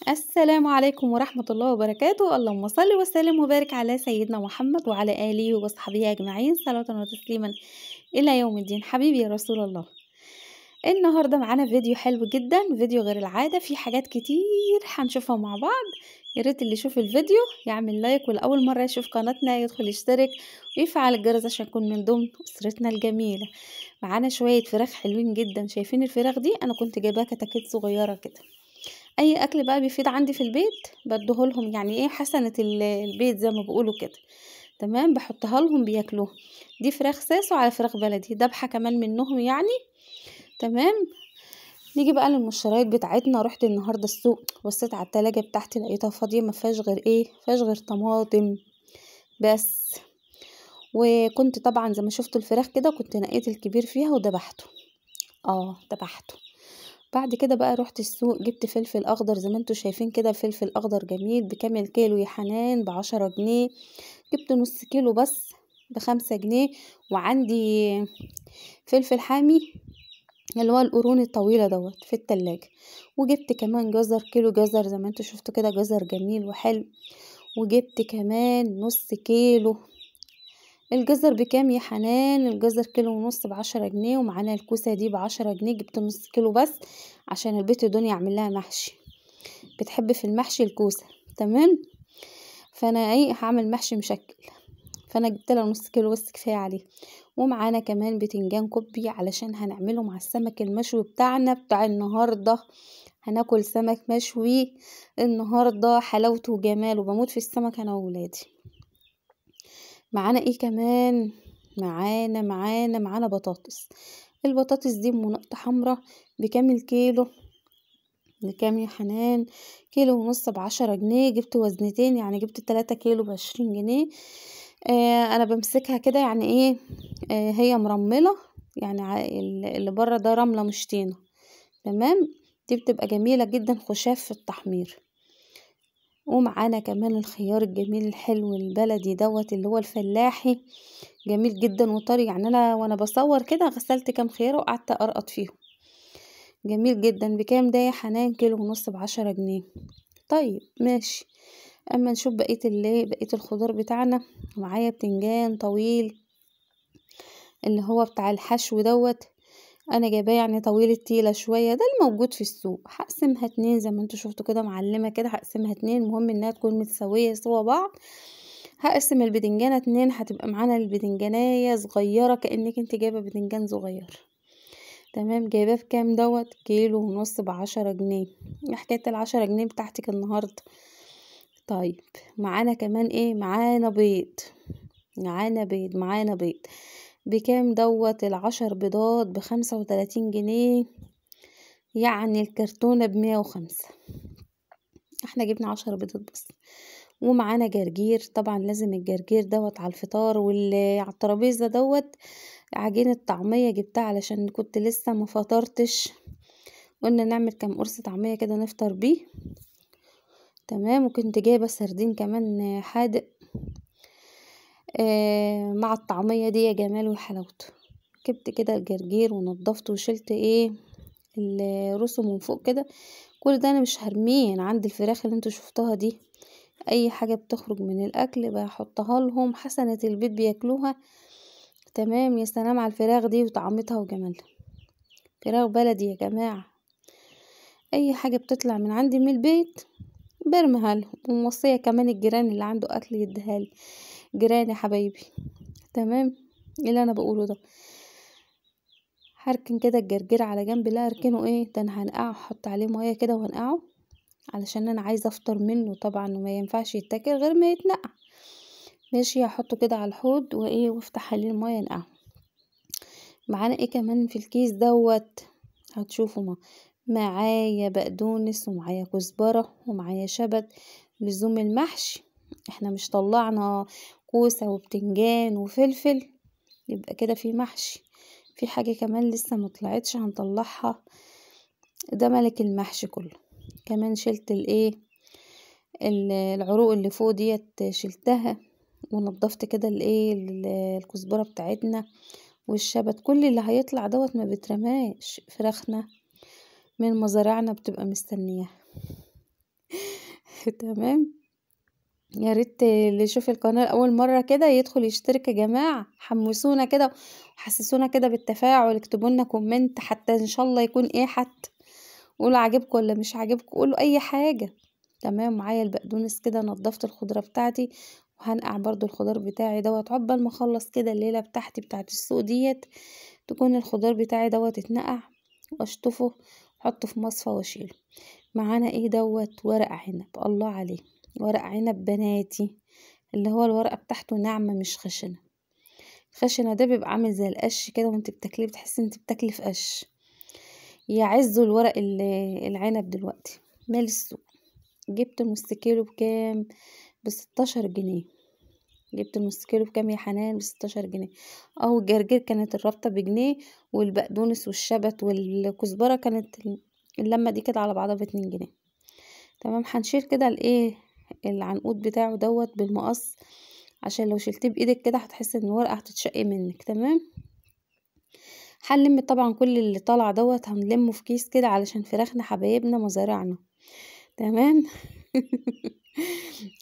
السلام عليكم ورحمة الله وبركاته. اللهم صل وسلم وبارك على سيدنا محمد وعلى آله وصحبه أجمعين صلاة وتسليما إلى يوم الدين. حبيبي يا رسول الله، النهاردة معانا فيديو حلو جدا، فيديو غير العادة، فيه حاجات كتير هنشوفها مع بعض. ياريت اللي يشوف الفيديو يعمل لايك، والأول مرة يشوف قناتنا يدخل يشترك ويفعل الجرس عشان يكون من ضمن أسرتنا الجميلة. معانا شوية فراخ حلوين جدا، شايفين الفراخ دي أنا كنت جايباها كتاكيت صغيرة كده. اي اكل بقى بيفيد عندي في البيت بديهولهم، يعني ايه حسنة البيت زي ما بيقولوا كده. تمام، بحطها لهم بياكلوها. دي فراخ ساسو على فراخ بلدي، دبحة كمان منهم يعني. تمام. نيجي بقى للمشتريات بتاعتنا. رحت النهارده السوق، بصيت على التلاجة بتاعتي لقيتها فاضية، ما فيهاش غير ايه، فيهاش غير طماطم بس. وكنت طبعا زي ما شفتوا الفراخ كده، كنت نقيت الكبير فيها وذبحته. ذبحته. بعد كده بقى رحت السوق، جبت فلفل اخضر زي ما انتوا شايفين كده. الفلفل اخضر جميل، بكام الكيلو يا حنان؟ ب10 جنيه. جبت نص كيلو بس ب5 جنيه. وعندي فلفل حامي اللي هو القرون الطويلة دوت في التلاجة. وجبت كمان جزر، كيلو جزر زي ما انتوا شفتوا كده، جزر جميل وحلو. وجبت كمان نص كيلو. الجزر بكام يا حنان؟ الجزر كيلو ونص ب10 جنيه. ومعانا الكوسة دي ب10 جنيه، جبت نص كيلو بس عشان البيت الدنيا اعمل لها محشي، بتحب في المحشي الكوسة. تمام. فانا ايه، هعمل محشي مشكل، فانا جبت لها نص كيلو بس كفاية عليه. ومعانا كمان بتنجان كوبي علشان هنعمله مع السمك المشوي بتاعنا بتاع النهاردة. هناكل سمك مشوي النهاردة، حلاوته وجماله، بموت في السمك انا وولادي. معانا ايه كمان؟ معانا بطاطس. البطاطس دي منقطة حمرا. بكام الكيلو؟ بكام يا حنان؟ كيلو ونص ب10 جنيه. جبت وزنتين، يعني جبت 3 كيلو ب20 جنيه. انا بمسكها كده يعني ايه، هي مرملة، يعني اللي بره ده رملة مش طينة. تمام. دي بتبقى جميلة جدا، خشاف في التحمير. ومعانا كمان الخيار الجميل الحلو البلدي دوت اللي هو الفلاحي، جميل جدا وطري. يعني انا وانا بصور كده غسلت كام خيار وقعدت ارقط فيهم. جميل جدا. بكام ده يا حنان؟ كيلو ونص ب10 جنيه. طيب ماشي. اما نشوف بقية الخضار بتاعنا. معايا بتنجان طويل اللي هو بتاع الحشو دوت، انا جايباه يعني طويل التيلة شوية، ده الموجود في السوق. هقسمها 2 زي ما انتوا شفتوا كده معلمة كده، هقسمها 2. المهم انها تكون متساوية سوا بعض. هقسم البدنجانة 2، هتبقى معانا البدنجانية صغيرة كأنك انت جايبة بدنجان صغير. تمام. جايباه بكام دوت؟ كيلو ونص ب10 جنيه. حكاية ال10 جنيه بتاعتك النهاردة. طيب معانا كمان ايه؟ معانا بيض. بكام دوت؟ ال10 بيضات ب35 جنيه، يعني الكرتونة ب105. احنا جبنا 10 بيضات بس. ومعانا جرجير، طبعا لازم الجرجير دوت على الفطار، واللي على الترابيزة دوت عجينة طعمية جبتها علشان كنت لسه ما فطرتش، قلنا نعمل كام قرص طعمية كده نفطر بيه. تمام. وكنت جايبة سردين كمان حادق مع الطعمية دي، يا جمال وحلاوته. جبت كده الجرجير ونضفته وشلت ايه الرسم من فوق كده. كل ده انا مش هرميه، انا عندي الفراخ اللي انتوا شفتوها دي، اي حاجة بتخرج من الاكل بحطها لهم، حسنة البيت بياكلوها. تمام. يا سلام على الفراخ دي وطعمتها وجمالها، فراخ بلدي يا جماعة. اي حاجة بتطلع من عندي من البيت برميها لهم، وموصية كمان الجيران اللي عنده اكل يديها لي. جيراني حبايبي. تمام. إيه اللي انا بقوله ده؟ هركن كده الجرجير على جنب. لا اركنه ايه ده، انا هنقعه، احط عليه ميه كده وهنقعه علشان انا عايزه افطر منه طبعا، وما ينفعش يتاكل غير ما يتنقع. ماشي. هحطه كده على الحوض وايه، وافتح عليه الميه ينقعه. معانا ايه كمان في الكيس دوت؟ هتشوفوا معايا بقدونس، ومعايا كزبره، ومعايا شبت لزوم المحشي. احنا مش طلعنا كوسه وبتنجان وفلفل، يبقى كده في محشي. في حاجه كمان لسه مطلعتش هنطلعها، ده ملك المحشي كله. كمان شلت الايه العروق اللي فوق ديت شلتها، ونضفت كده الايه الكزبره بتاعتنا والشبت. كل اللي هيطلع دوت ما بترماش، فراخنا من مزارعنا بتبقى مستنياها. تمام. يا ريت اللي يشوف القناة لأول مرة كده يدخل يشترك يا جماعة، حمسونا كده وحسسونا كده بالتفاعل، اكتبوا لنا كومنت حتى ان شاء الله يكون ايه، حتى قولوا عاجبكم ولا مش عاجبكم، قولوا اي حاجة. تمام. معايا البقدونس كده، نضفت الخضرة بتاعتي وهنقع برضو الخضار بتاعي دوت، عقبال ما اخلص كده الليلة بتاعتي بتاعت السوق ديت تكون الخضار بتاعي دوت اتنقع، واشطفه واحطه في مصفى واشيله. معانا ايه دوت؟ ورق عنب، الله عليه، ورق عنب بناتي، اللي هو الورقة بتاعته ناعمة مش خشنة. الخشنة ده بيبقى عامل زي القش كده، وانت بتاكليه بتحسي انت بتاكلي في قش. يعزوا الورق العنب دلوقتي. مال السوق، جبت نص كيلو بكام؟ ب16 جنيه. جبت نص كيلو بكام يا حنان؟ ب16 جنيه. اهو الجرجير كانت الرابطة بجنيه، والبقدونس والشبت والكزبرة كانت اللمة دي كده على بعضها ب2 جنيه. تمام. هنشيل كده الايه، العنقود بتاعه دوت بالمقص، عشان لو شلتيه بايدك كده هتحسي ان الورقة هتتشق منك. تمام. هنلم طبعا كل اللي طالع دوت، هنلمه في كيس كده علشان فراخنا حبايبنا مزارعنا. تمام.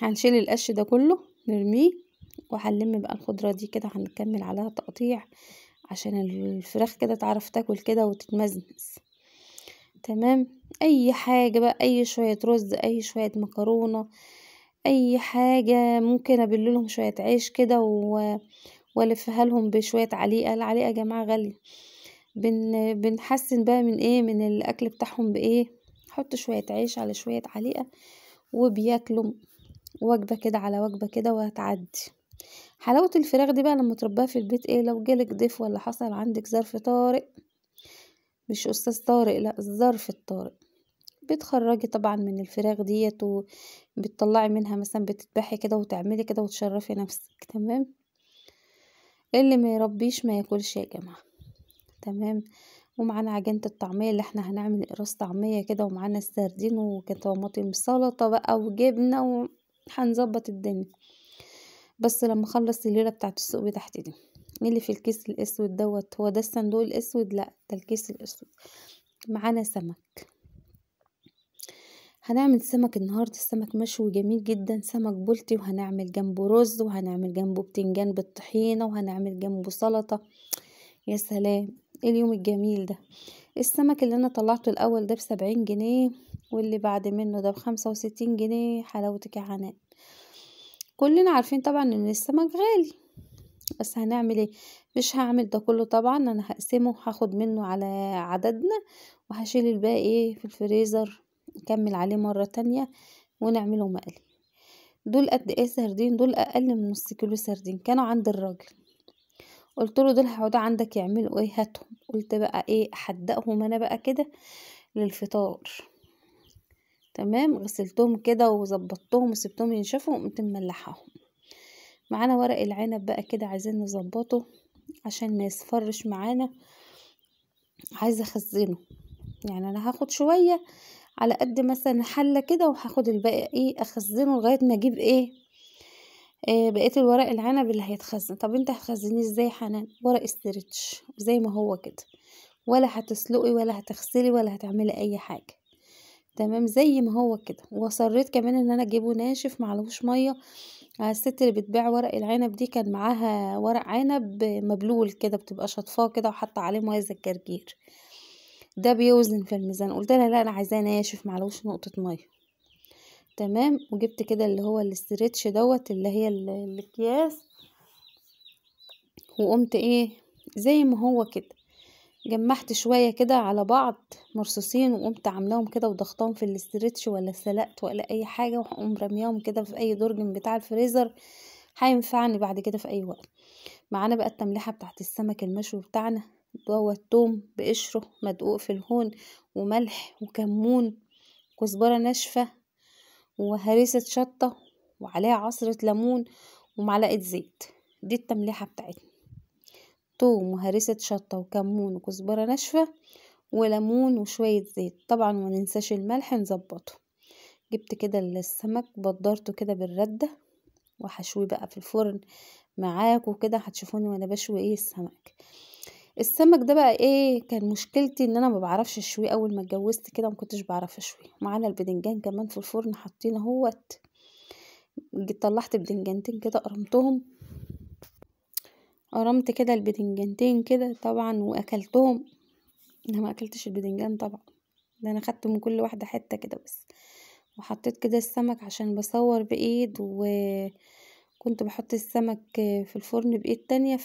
هنشيل القش ده كله نرميه، وهنلم بقى الخضرة دي كده، هنكمل عليها تقطيع عشان الفراخ كده تعرف تاكل كده وتتمزمز. تمام. اي حاجة بقى، اي شوية رز، اي شوية مكرونة، اي حاجة، ممكن ابللهم شوية عيش كده والفها لهم بشوية عليقة. العليقة يا جماعة غالية. بنحسن بقى من ايه، من الاكل بتاعهم بايه، حط شوية عيش على شوية عليقة وبياكلوا وجبة كده على وجبة كده وهتعدي. حلاوة الفراخ دي بقى لما تربيها في البيت ايه، لو جالك ضيف ولا حصل عندك ظرف طارئ، مش استاذ طارئ، لا الظرف الطارئ، بتخرجي طبعا من الفراخ ديت وبتطلعي منها، مثلا بتذبحي كده وتعملي كده وتشرفي نفسك. تمام. اللي ما يربيش ما ياكلش يا جماعة. تمام. ومعانا عجينة الطعمية اللي احنا هنعمل قراص طعمية كده، ومعانا السردين وطماطم سلطة بقى وجبنة، وهنظبط الدنيا. بس لما اخلص الليلة بتاعت السوق بتاعتي دي، اللي في الكيس الاسود دوت، هو ده الصندوق الاسود؟ لا ده الكيس الاسود. معانا سمك، هنعمل سمك النهاردة، السمك مشوي جميل جدا، سمك بلطي، وهنعمل جنبه رز، وهنعمل جنبه بتنجان بالطحينة، وهنعمل جنبه سلطة. يا سلام، ايه اليوم الجميل ده. السمك اللي انا طلعته الاول ده ب70 جنيه، واللي بعد منه ده ب65 جنيه. حلاوتك يا حنان. كلنا عارفين طبعا ان السمك غالي، بس هنعمل ايه؟ مش هعمل ده كله طبعا، انا هقسمه، هاخد منه على عددنا، وهشيل الباقي ايه في الفريزر، نكمل عليه مرة تانية ونعمله مقلي. دول قد ايه سردين؟ دول اقل من نص كيلو سردين، كانوا عند الراجل. قلت له دول هيقعدوا عندك يعملوا ايه؟ هاتهم. قلت بقى ايه، احدقهم انا بقى كده للفطار. تمام. غسلتهم كده وظبطتهم وسبتهم ينشفوا وقمت مملحاهم. معانا ورق العنب بقى كده، عايزين نظبطه عشان ما يصفرش معانا، عايزه اخزنه. يعني انا هاخد شويه على قد مثلا حله كده، وهاخد الباقي ايه اخزنه لغايه ما اجيب ايه، بقيت الورق العنب اللي هيتخزن. طب انت هتخزنيه ازاي يا حنان؟ ورق استرتش زي ما هو كده، ولا هتسلقي ولا هتغسلي ولا هتعملي اي حاجه. تمام. زي ما هو كده. وصريت كمان ان انا اجيبه ناشف معلهوش ميه. الست اللي بتبيع ورق العنب دي كان معاها ورق عنب مبلول كده، بتبقى شطفاه كده وحاطه عليه ميه زي الجرجير، ده بيوزن في الميزان. قلت لها لا انا عايزاه ناشف معلهوش نقطه ميه. تمام. وجبت كده اللي هو الاسترتش دوت، اللي هي الاكياس، وقمت ايه زي ما هو كده، جمعت شوية كده على بعض مرصوصين، وقمت عاملاهم كده وضغطاهم في الاسترتش، ولا سلقت ولا اي حاجة، وهقوم رميهم كده في اي درج من بتاع الفريزر، هينفعني بعد كده في اي وقت. معانا بقى التملحة بتاعت السمك المشوي بتاعنا دوت، توم بقشره مدقوق في الهون، وملح وكمون، كزبرة ناشفة، وهريسة شطة، وعليها عصرة ليمون، ومعلقة زيت. دي التملحة بتاعتنا، توم وهريسة شطة وكمون وكزبرة ناشفة وليمون وشوية زيت طبعا، وما ننساش الملح نظبطه. جبت كده السمك بدرته كده بالردة، وهشويه بقى في الفرن معاكم كده، هتشوفوني وانا بشوي ايه السمك. السمك ده بقى ايه، كان مشكلتي ان انا ما بعرفش اشويه. اول ما اتجوزت كده ما كنتش بعرف اشويه. معانا البدنجان كمان في الفرن حاطين اهوت. جيت طلعت بدنجانتين كده قرمتهم، قرمت كده البدنجانتين كده طبعا واكلتهم. انا ما اكلتش البدنجان طبعا، ده انا خدت من كل واحده حته كده بس. وحطيت كده السمك عشان بصور بايد، وكنت بحط السمك في الفرن بايد تانية،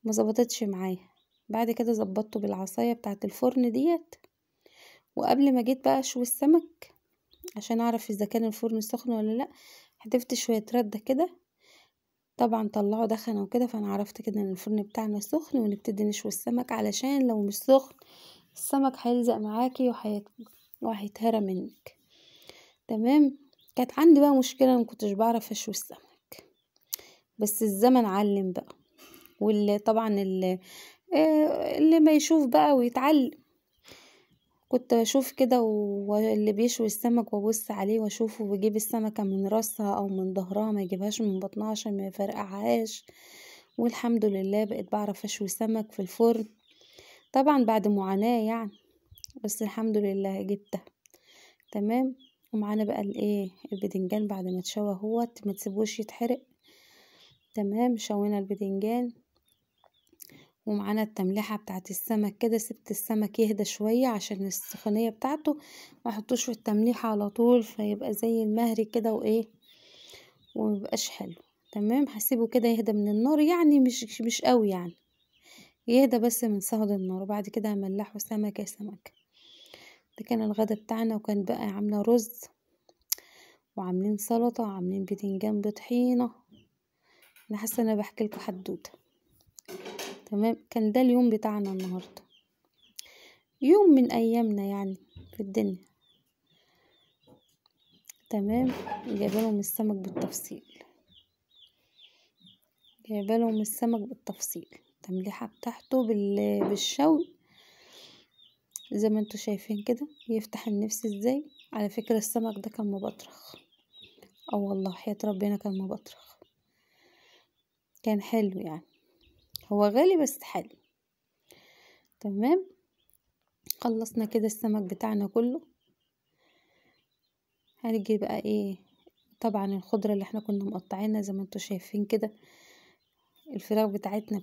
ما ظبطتش معايا. بعد كده ظبطته بالعصايه بتاعه الفرن ديت. وقبل ما جيت بقى اشوي السمك عشان اعرف اذا كان الفرن سخن ولا لا، حذفت شويه رده كده. طبعا طلعوا دخنه وكده، فانا عرفت كده ان الفرن بتاعنا سخن، ونبتدي نشوي السمك. علشان لو مش سخن السمك هيلزق معاكي وهيتهرى منك. تمام. كانت عندي بقى مشكله، ما كنتش بعرف اشوي السمك، بس الزمن علم بقى. واللي طبعا اللي ما يشوف بقى ويتعلم. كنت اشوف كده واللي بيشوي السمك وابص عليه واشوفه، ويجيب السمكة من راسها او من ظهرها، ما يجيبهاش من بطنها عشان ما يفرقعهاش. والحمد لله بقيت بعرف اشوي سمك في الفرن، طبعا بعد معاناة يعني، بس الحمد لله جبتها. تمام. ومعانا بقى الايه البدنجان بعد ما اتشوى اهوت، ما تسيبوش يتحرق. تمام. شوينا البدنجان، ومعانا التملحة بتاعت السمك كده. سبت السمك يهدى شوية عشان السخونية بتاعته، ما احطوش في التمليحة على طول فيبقى زي المهري كده وايه، ومبقاش حلو. تمام. هسيبه كده يهدى من النار، يعني مش قوي يعني، يهدى بس من صهد النار. وبعد كده هملحه سمكة سمكة. ده كان الغدا بتاعنا. وكان بقى عاملة رز، وعاملين سلطة، وعاملين بتنجان بطحينة. انا حاسة انا بحكي لكم حدوتة. تمام. كان ده اليوم بتاعنا النهاردة، يوم من ايامنا يعني في الدنيا. تمام. جايبالهم السمك بالتفصيل، جايبالهم السمك بالتفصيل، التمليحة بتاعته بالشوي زي ما انتوا شايفين كده، يفتح النفس ازاي. على فكرة السمك ده كان مبطرخ، اه والله حياة ربنا كان مبطرخ، كان حلو يعني. هو غالي بس حلو. تمام. خلصنا كده السمك بتاعنا كله. هنيجي بقى ايه، طبعا الخضرة اللي احنا كنا مقطعينها زي ما انتوا شايفين كده. الفراخ بتاعتنا